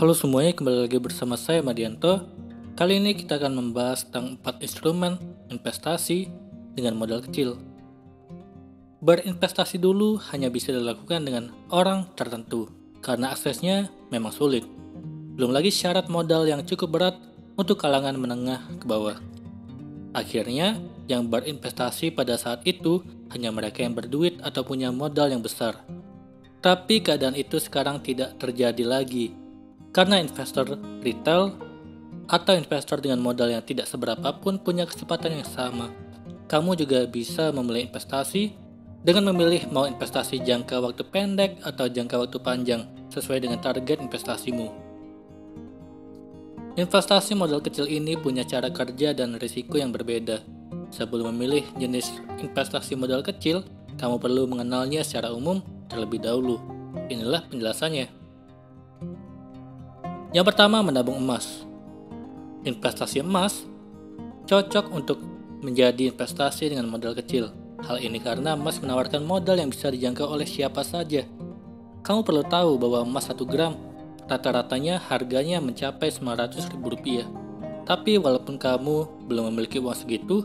Halo semuanya, kembali lagi bersama saya Madianto. Kali ini kita akan membahas tentang 4 instrumen investasi dengan modal kecil. Berinvestasi dulu hanya bisa dilakukan dengan orang tertentu, karena aksesnya memang sulit. Belum lagi syarat modal yang cukup berat untuk kalangan menengah ke bawah. Akhirnya, yang berinvestasi pada saat itu hanya mereka yang berduit atau punya modal yang besar. Tapi keadaan itu sekarang tidak terjadi lagi, karena investor retail atau investor dengan modal yang tidak seberapa pun punya kesempatan yang sama. Kamu juga bisa memilih investasi dengan memilih mau investasi jangka waktu pendek atau jangka waktu panjang sesuai dengan target investasimu. Investasi modal kecil ini punya cara kerja dan risiko yang berbeda. Sebelum memilih jenis investasi modal kecil, kamu perlu mengenalnya secara umum terlebih dahulu. Inilah penjelasannya. Yang pertama, menabung emas. Investasi emas cocok untuk menjadi investasi dengan modal kecil. Hal ini karena emas menawarkan modal yang bisa dijangkau oleh siapa saja. Kamu perlu tahu bahwa emas 1 gram rata-ratanya harganya mencapai Rp900.000. Tapi walaupun kamu belum memiliki uang segitu,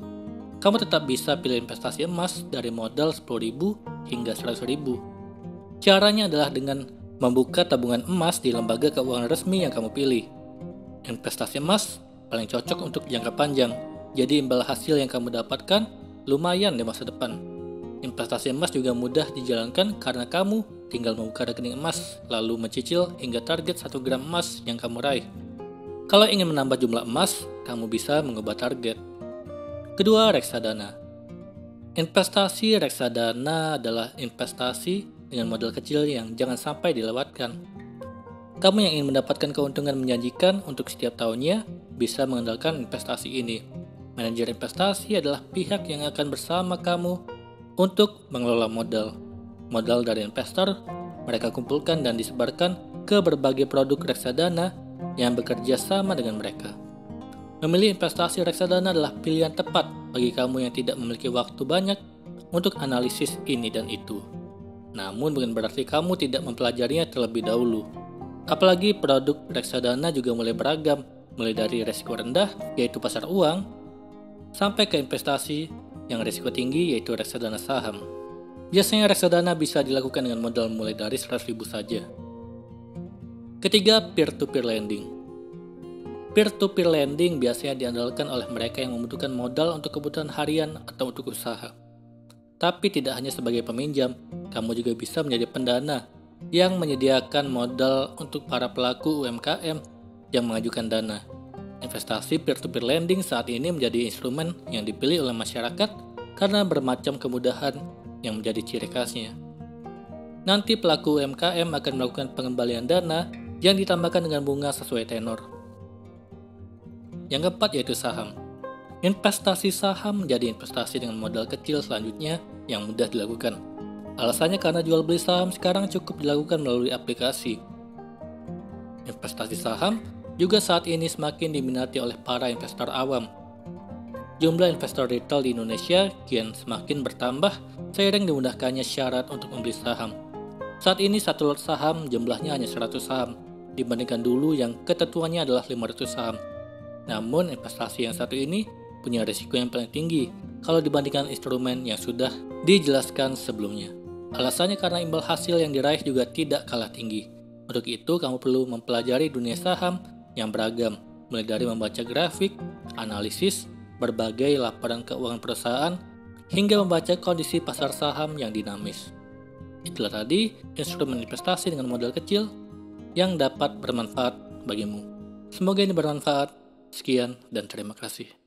kamu tetap bisa pilih investasi emas dari modal Rp10.000 hingga Rp100.000. Caranya adalah dengan membuka tabungan emas di lembaga keuangan resmi yang kamu pilih. Investasi emas paling cocok untuk jangka panjang, jadi imbal hasil yang kamu dapatkan lumayan di masa depan. Investasi emas juga mudah dijalankan karena kamu tinggal membuka rekening emas, lalu mencicil hingga target 1 gram emas yang kamu raih. Kalau ingin menambah jumlah emas, kamu bisa mengubah target. Kedua, reksadana. Investasi reksadana adalah investasi dengan modal kecil yang jangan sampai dilewatkan. Kamu yang ingin mendapatkan keuntungan menjanjikan untuk setiap tahunnya bisa mengandalkan investasi ini. Manajer investasi adalah pihak yang akan bersama kamu untuk mengelola modal. Modal dari investor mereka kumpulkan dan disebarkan ke berbagai produk reksadana yang bekerja sama dengan mereka. Memilih investasi reksadana adalah pilihan tepat bagi kamu yang tidak memiliki waktu banyak untuk analisis ini dan itu. Namun bukan berarti kamu tidak mempelajarinya terlebih dahulu. Apalagi produk reksadana juga mulai beragam, mulai dari risiko rendah, yaitu pasar uang, sampai ke investasi yang risiko tinggi, yaitu reksadana saham. Biasanya reksadana bisa dilakukan dengan modal mulai dari Rp100.000 saja. Ketiga, peer-to-peer lending. Peer-to-peer lending biasanya diandalkan oleh mereka yang membutuhkan modal untuk kebutuhan harian atau untuk usaha. Tapi tidak hanya sebagai peminjam, kamu juga bisa menjadi pendana yang menyediakan modal untuk para pelaku UMKM yang mengajukan dana. Investasi peer-to-peer lending saat ini menjadi instrumen yang dipilih oleh masyarakat karena bermacam kemudahan yang menjadi ciri khasnya. Nanti pelaku UMKM akan melakukan pengembalian dana yang ditambahkan dengan bunga sesuai tenor. Yang keempat yaitu saham. Investasi saham menjadi investasi dengan modal kecil selanjutnya yang mudah dilakukan. Alasannya karena jual beli saham sekarang cukup dilakukan melalui aplikasi. Investasi saham juga saat ini semakin diminati oleh para investor awam. Jumlah investor retail di Indonesia kian semakin bertambah seiring dimudahkannya syarat untuk membeli saham. Saat ini satu lot saham jumlahnya hanya 100 saham, dibandingkan dulu yang ketentuannya adalah 500 saham. Namun investasi yang satu ini punya risiko yang paling tinggi kalau dibandingkan instrumen yang sudah dijelaskan sebelumnya. Alasannya karena imbal hasil yang diraih juga tidak kalah tinggi. Untuk itu, kamu perlu mempelajari dunia saham yang beragam, mulai dari membaca grafik, analisis, berbagai laporan keuangan perusahaan, hingga membaca kondisi pasar saham yang dinamis. Itulah tadi instrumen investasi dengan modal kecil yang dapat bermanfaat bagimu. Semoga ini bermanfaat. Sekian dan terima kasih.